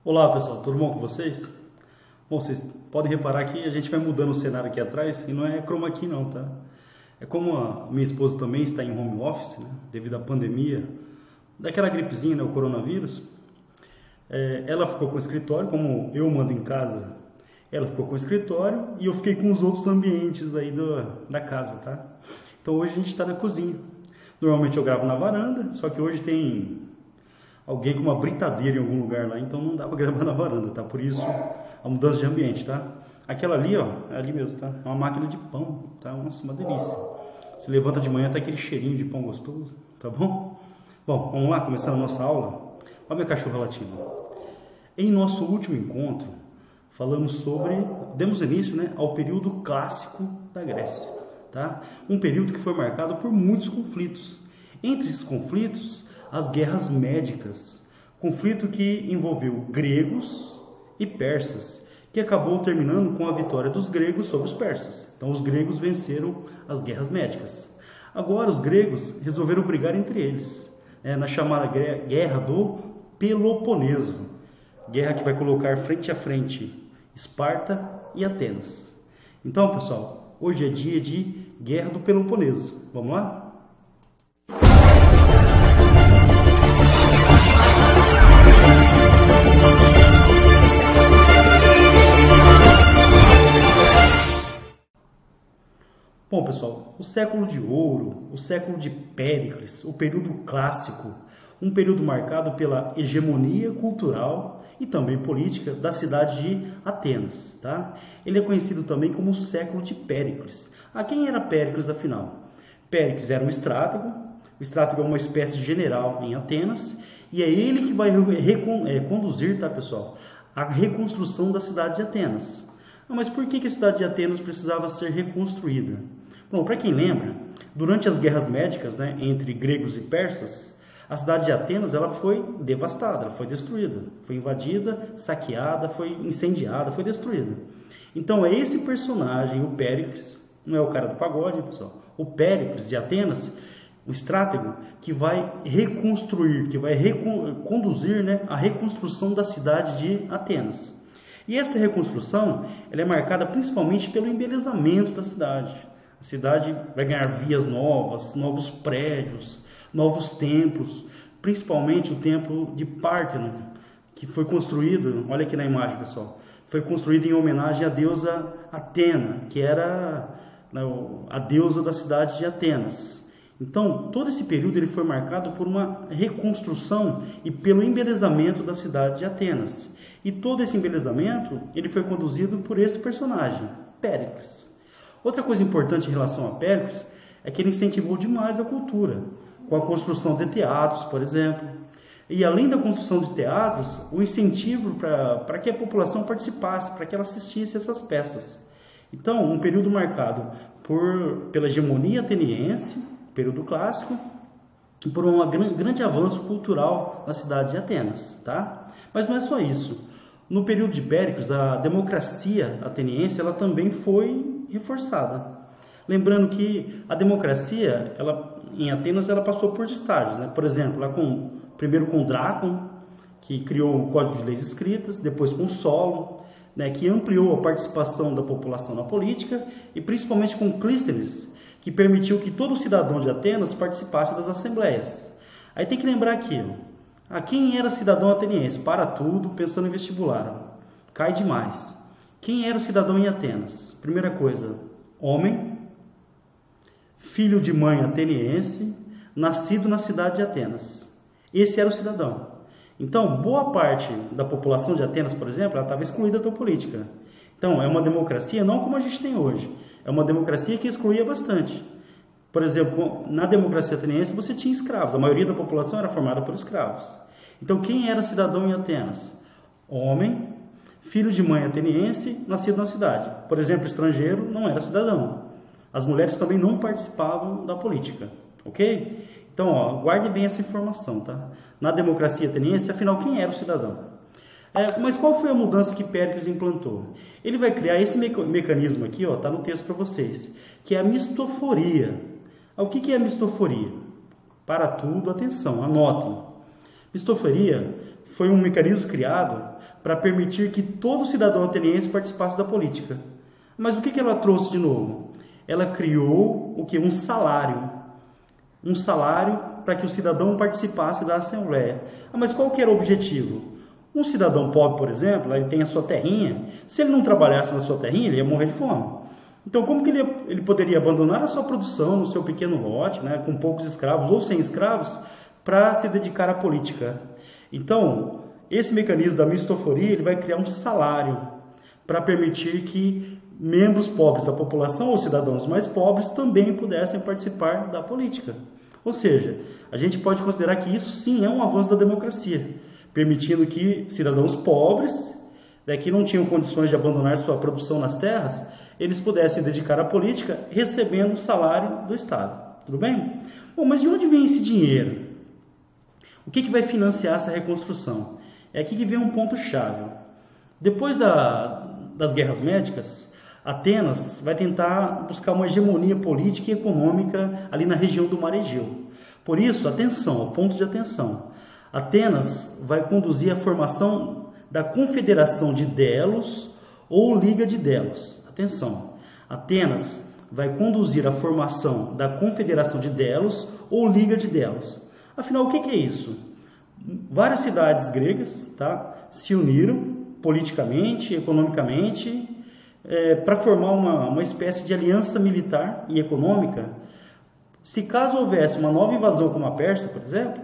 Olá pessoal, tudo bom com vocês? Bom, vocês podem reparar que a gente vai mudando o cenário aqui atrás e não é chroma key não, tá? É como a minha esposa também está em home office, né, devido à pandemia, daquela gripezinha, né, o coronavírus, ela ficou com o escritório, como eu mando em casa, ela ficou com o escritório e eu fiquei com os outros ambientes aí da casa, tá? Então hoje a gente está na cozinha. Normalmente eu gravo na varanda, só que hoje tem alguém com uma britadeira em algum lugar lá, então não dá pra gravar na varanda, tá? Por isso a mudança de ambiente, tá? Aquela ali, ó, é ali mesmo, tá? É uma máquina de pão, tá? Nossa, uma delícia. Você levanta de manhã, tá aquele cheirinho de pão gostoso, tá bom? Bom, vamos lá, começando a nossa aula. Olha minha cachorra latindo. Em nosso último encontro, demos início, né, ao período clássico da Grécia, tá? Um período que foi marcado por muitos conflitos. Entre esses conflitos, as guerras médicas, conflito que envolveu gregos e persas, que acabou terminando com a vitória dos gregos sobre os persas. Então os gregos venceram as guerras médicas. Agora os gregos resolveram brigar entre eles, na chamada Guerra do Peloponeso, guerra que vai colocar frente a frente Esparta e Atenas. Então pessoal, hoje é dia de Guerra do Peloponeso. Vamos lá? Bom, pessoal, o século de ouro, o século de Péricles, o período clássico, um período marcado pela hegemonia cultural e também política da cidade de Atenas, tá? Ele é conhecido também como o século de Péricles. A quem era Péricles, afinal? Péricles era um estratego, o estratego é uma espécie de general em Atenas, e é ele que vai conduzir, tá, pessoal, a reconstrução da cidade de Atenas. Mas por que a cidade de Atenas precisava ser reconstruída? Bom, para quem lembra, durante as guerras médicas, né, entre gregos e persas, a cidade de Atenas ela foi devastada, ela foi destruída, foi invadida, saqueada, foi incendiada, foi destruída. Então é esse personagem, o Péricles, não é o cara do pagode, pessoal, o Péricles de Atenas, o estratego, que vai reconstruir, que vai conduzir, né, a reconstrução da cidade de Atenas. E essa reconstrução ela é marcada principalmente pelo embelezamento da cidade. A cidade vai ganhar vias novas, novos prédios, novos templos, principalmente o templo de Párteno, que foi construído, olha aqui na imagem, pessoal, foi construído em homenagem à deusa Atena, que era a deusa da cidade de Atenas. Então, todo esse período ele foi marcado por uma reconstrução e pelo embelezamento da cidade de Atenas. E todo esse embelezamento ele foi conduzido por esse personagem, Péricles. Outra coisa importante em relação a Péricles é que ele incentivou demais a cultura, com a construção de teatros, por exemplo. E além da construção de teatros, o incentivo para que a população participasse, para que ela assistisse essas peças. Então, um período marcado pela hegemonia ateniense, período clássico, e por um grande avanço cultural na cidade de Atenas, tá? Mas não é só isso. No período de Péricles, a democracia ateniense ela também foi reforçada. Lembrando que a democracia, em Atenas, ela passou por estágios, né? Por exemplo, primeiro com Drácon, que criou o Código de Leis Escritas, depois com Solon, né, que ampliou a participação da população na política, e principalmente com Clístenes, que permitiu que todo cidadão de Atenas participasse das assembleias. Aí tem que lembrar aqui, quem era cidadão ateniense? Para tudo, pensando em vestibular. Cai demais. Quem era cidadão em Atenas? Primeira coisa, homem, filho de mãe ateniense, nascido na cidade de Atenas. Esse era o cidadão. Então, boa parte da população de Atenas, por exemplo, ela estava excluída da política. Então, é uma democracia não como a gente tem hoje. É uma democracia que excluía bastante. Por exemplo, na democracia ateniense você tinha escravos. A maioria da população era formada por escravos. Então, quem era cidadão em Atenas? Homem, filho de mãe ateniense, nascido na cidade. Por exemplo, estrangeiro não era cidadão. As mulheres também não participavam da política, ok? Então, guarde bem essa informação, tá? Na democracia ateniense, afinal, quem era o cidadão? Mas qual foi a mudança que Péricles implantou? Ele vai criar esse mecanismo aqui, está no texto para vocês, que é a mistoforia. O que é a mistoforia? Para tudo, atenção, anotem. Mistofaria foi um mecanismo criado para permitir que todo cidadão ateniense participasse da política. Mas o que ela trouxe de novo? Ela criou o que? Um salário. Um salário para que o cidadão participasse da Assembleia. Mas qual que era o objetivo? Um cidadão pobre, por exemplo, ele tem a sua terrinha. Se ele não trabalhasse na sua terrinha, ele ia morrer de fome. Então, como que ele poderia abandonar a sua produção no seu pequeno lote, né, com poucos escravos ou sem escravos, para se dedicar à política? Então, esse mecanismo da mistoforia, ele vai criar um salário para permitir que membros pobres da população ou cidadãos mais pobres também pudessem participar da política. Ou seja, a gente pode considerar que isso sim é um avanço da democracia, permitindo que cidadãos pobres, que não tinham condições de abandonar sua produção nas terras, eles pudessem dedicar à política recebendo o salário do Estado. Tudo bem? Bom, mas de onde vem esse dinheiro? O que vai financiar essa reconstrução? É aqui que vem um ponto-chave. Depois das guerras médicas, Atenas vai tentar buscar uma hegemonia política e econômica ali na região do Mar Egeu. Por isso, atenção, ponto de atenção. Atenas vai conduzir a formação da Confederação de Delos ou Liga de Delos. Atenção, Atenas vai conduzir a formação da Confederação de Delos ou Liga de Delos. Afinal, o que é isso? Várias cidades gregas, se uniram politicamente, economicamente, para formar uma espécie de aliança militar e econômica. Se caso houvesse uma nova invasão como a Pérsia, por exemplo,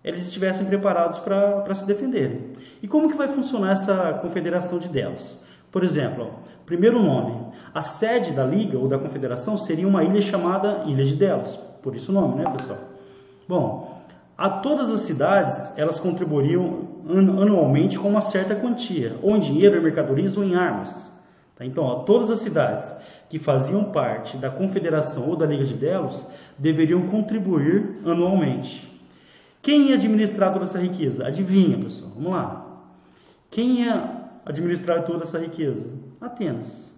eles estivessem preparados para se defenderem. E como que vai funcionar essa Confederação de Delos? Por exemplo, primeiro nome, a sede da Liga ou da Confederação seria uma ilha chamada Ilha de Delos, por isso o nome, né, pessoal? Bom, a todas as cidades, elas contribuiriam anualmente com uma certa quantia, ou em dinheiro, em mercadorias ou em armas. Então, todas as cidades que faziam parte da Confederação ou da Liga de Delos deveriam contribuir anualmente. Quem ia administrar toda essa riqueza? Adivinha, pessoal, vamos lá. Quem ia administrar toda essa riqueza? Atenas.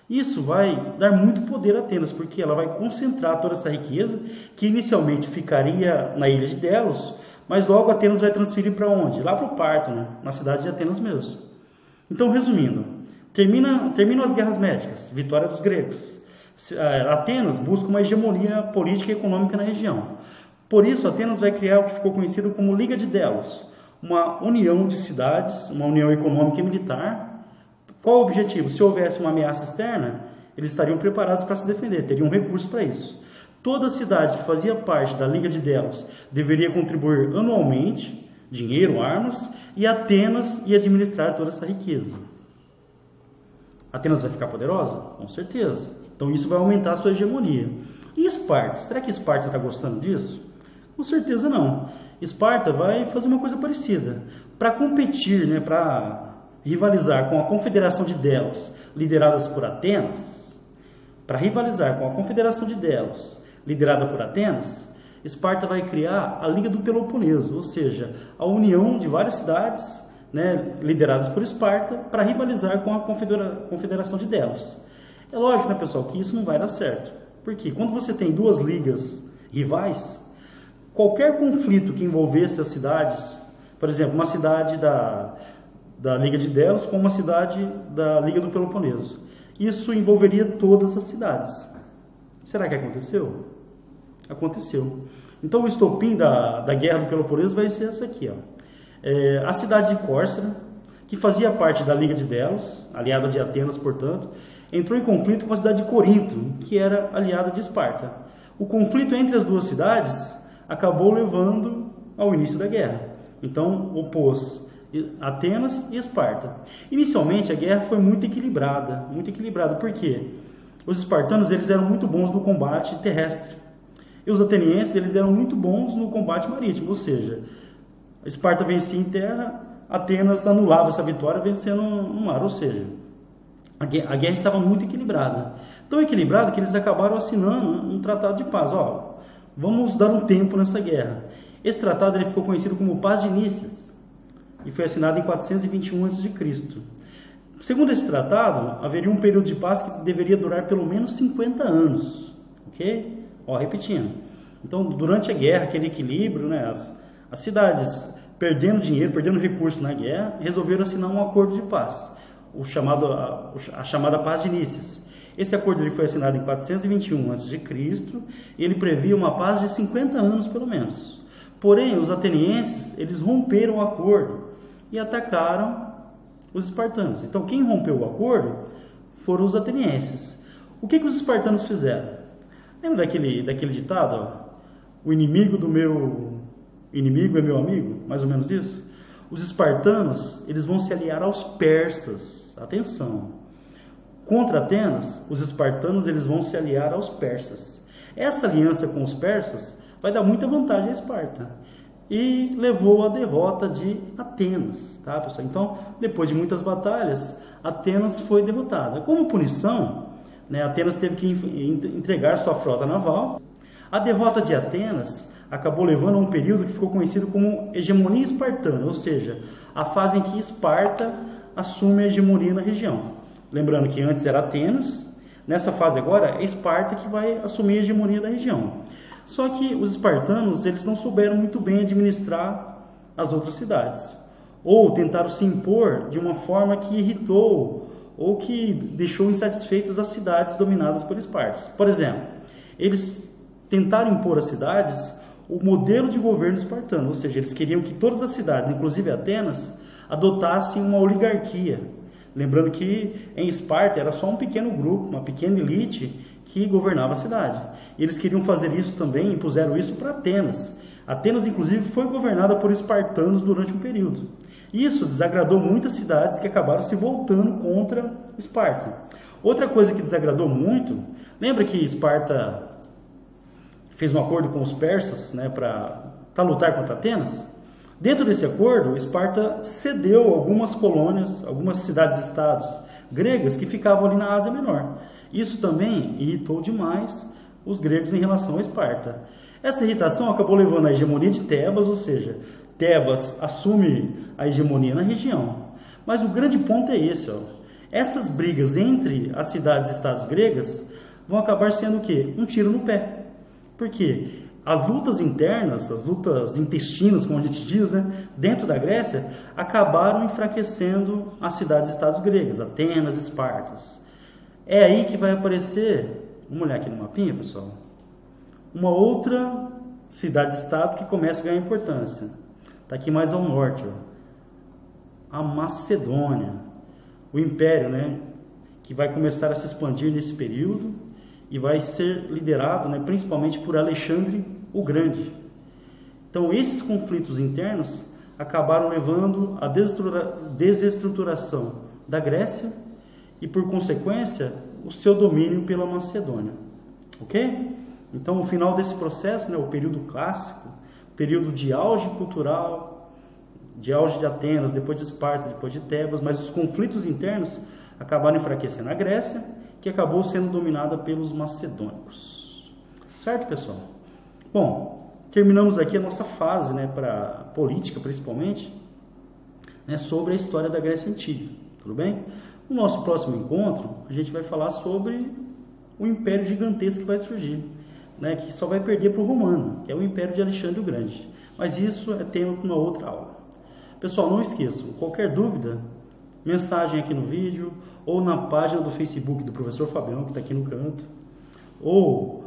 Isso vai dar muito poder a Atenas, porque ela vai concentrar toda essa riqueza, que inicialmente ficaria na ilha de Delos, mas logo Atenas vai transferir para onde? Lá para o Pártano, na cidade de Atenas mesmo. Então, resumindo, terminam as guerras médicas, vitória dos gregos. Atenas busca uma hegemonia política e econômica na região. Por isso, Atenas vai criar o que ficou conhecido como Liga de Delos, uma união de cidades, uma união econômica e militar. Qual o objetivo? Se houvesse uma ameaça externa, eles estariam preparados para se defender, teriam recursos para isso. Toda cidade que fazia parte da Liga de Delos deveria contribuir anualmente, dinheiro, armas, e Atenas ia administrar toda essa riqueza. Atenas vai ficar poderosa? Com certeza. Então isso vai aumentar a sua hegemonia. E Esparta? Será que Esparta está gostando disso? Com certeza não. Esparta vai fazer uma coisa parecida. Para competir, para rivalizar com a Confederação de Delos, lideradas por Atenas, para rivalizar com a Confederação de Delos, liderada por Atenas, Esparta vai criar a Liga do Peloponeso, ou seja, a união de várias cidades, lideradas por Esparta, para rivalizar com a Confederação de Delos. É lógico, pessoal, que isso não vai dar certo. Porque quando você tem duas ligas rivais, qualquer conflito que envolvesse as cidades, por exemplo, uma cidade da Liga de Delos com uma cidade da Liga do Peloponeso, isso envolveria todas as cidades. Será que aconteceu? Aconteceu. Então o estopim da Guerra do Peloponeso vai ser essa aqui. A cidade de Córcera, que fazia parte da Liga de Delos, aliada de Atenas, portanto, entrou em conflito com a cidade de Corinto, que era aliada de Esparta. O conflito entre as duas cidades acabou levando ao início da guerra. Então, opôs Atenas e Esparta. Inicialmente, a guerra foi muito equilibrada. Por quê? Os espartanos eles eram muito bons no combate terrestre. E os atenienses eles eram muito bons no combate marítimo. Ou seja, Esparta vencia em terra, Atenas anulava essa vitória vencendo no mar. Ou seja, a guerra estava muito equilibrada. Tão equilibrada que eles acabaram assinando um tratado de paz. Vamos dar um tempo nessa guerra. Esse tratado ele ficou conhecido como Paz de Nícias e foi assinado em 421 a.C. Segundo esse tratado, haveria um período de paz que deveria durar pelo menos 50 anos. Ok? Repetindo. Então, durante a guerra, aquele equilíbrio, as cidades perdendo dinheiro, perdendo recursos na guerra, resolveram assinar um acordo de paz, a chamada Paz de Nícias. Esse acordo ele foi assinado em 421 a.C. e ele previa uma paz de 50 anos pelo menos. Porém, os atenienses eles romperam o acordo e atacaram os espartanos. Então, quem rompeu o acordo foram os atenienses. O que os espartanos fizeram? Lembra daquele ditado? Ó? O inimigo do meu inimigo é meu amigo? Mais ou menos isso? Os espartanos eles vão se aliar aos persas. Atenção! Contra Atenas, os espartanos eles vão se aliar aos persas. Essa aliança com os persas vai dar muita vantagem a Esparta e levou à derrota de Atenas, tá, pessoal? Então, depois de muitas batalhas, Atenas foi derrotada. Como punição, né, Atenas teve que entregar sua frota naval. A derrota de Atenas acabou levando a um período que ficou conhecido como hegemonia espartana, ou seja, a fase em que Esparta assume a hegemonia na região. Lembrando que antes era Atenas, nessa fase agora é Esparta que vai assumir a hegemonia da região. Só que os espartanos eles não souberam muito bem administrar as outras cidades, ou tentaram se impor de uma forma que irritou ou que deixou insatisfeitas as cidades dominadas por Esparta. Por exemplo, eles tentaram impor às cidades o modelo de governo espartano, ou seja, eles queriam que todas as cidades, inclusive Atenas, adotassem uma oligarquia. Lembrando que em Esparta era só um pequeno grupo, uma pequena elite que governava a cidade. E eles queriam fazer isso também, impuseram isso para Atenas. Atenas, inclusive, foi governada por espartanos durante um período. Isso desagradou muitas cidades que acabaram se voltando contra Esparta. Outra coisa que desagradou muito, lembra que Esparta fez um acordo com os persas, né, para lutar contra Atenas? Dentro desse acordo, Esparta cedeu algumas colônias, algumas cidades-estados gregas que ficavam ali na Ásia Menor. Isso também irritou demais os gregos em relação a Esparta. Essa irritação acabou levando à hegemonia de Tebas, ou seja, Tebas assume a hegemonia na região. Mas o grande ponto é esse, ó. Essas brigas entre as cidades-estados gregas vão acabar sendo o quê? Um tiro no pé. Por quê? As lutas internas, as lutas intestinas, como a gente diz, né, dentro da Grécia, acabaram enfraquecendo as cidades-estados gregas, Atenas, Espartas. É aí que vai aparecer, vamos olhar aqui no mapinha, pessoal, uma outra cidade-estado que começa a ganhar importância. Está aqui mais ao norte, ó. A Macedônia, o império, né, que vai começar a se expandir nesse período e vai ser liderado, né, principalmente por Alexandre o Grande. Então, esses conflitos internos acabaram levando à desestruturação da Grécia e, por consequência, o seu domínio pela Macedônia. Ok? Então, o final desse processo, né, o período clássico, período de auge cultural, de auge de Atenas, depois de Esparta, depois de Tebas, mas os conflitos internos acabaram enfraquecendo a Grécia, que acabou sendo dominada pelos macedônicos. Certo, pessoal? Bom, terminamos aqui a nossa fase, né, para política, principalmente, né, sobre a história da Grécia Antiga. Tudo bem? No nosso próximo encontro, a gente vai falar sobre o império gigantesco que vai surgir, né, que só vai perder para o romano, que é o império de Alexandre o Grande. Mas isso é tema para uma outra aula. Pessoal, não esqueçam, qualquer dúvida, mensagem aqui no vídeo, ou na página do Facebook do professor Fabião, que está aqui no canto, ou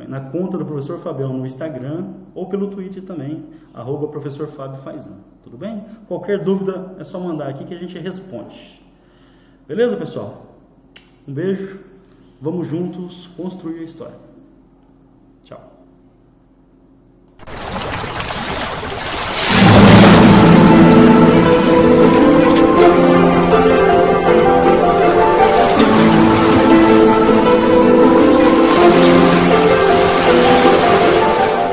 na conta do professor Fabião no Instagram, ou pelo Twitter também, @professorfabiofaizan. Tudo bem? Qualquer dúvida é só mandar aqui que a gente responde. Beleza, pessoal? Um beijo, vamos juntos construir a história.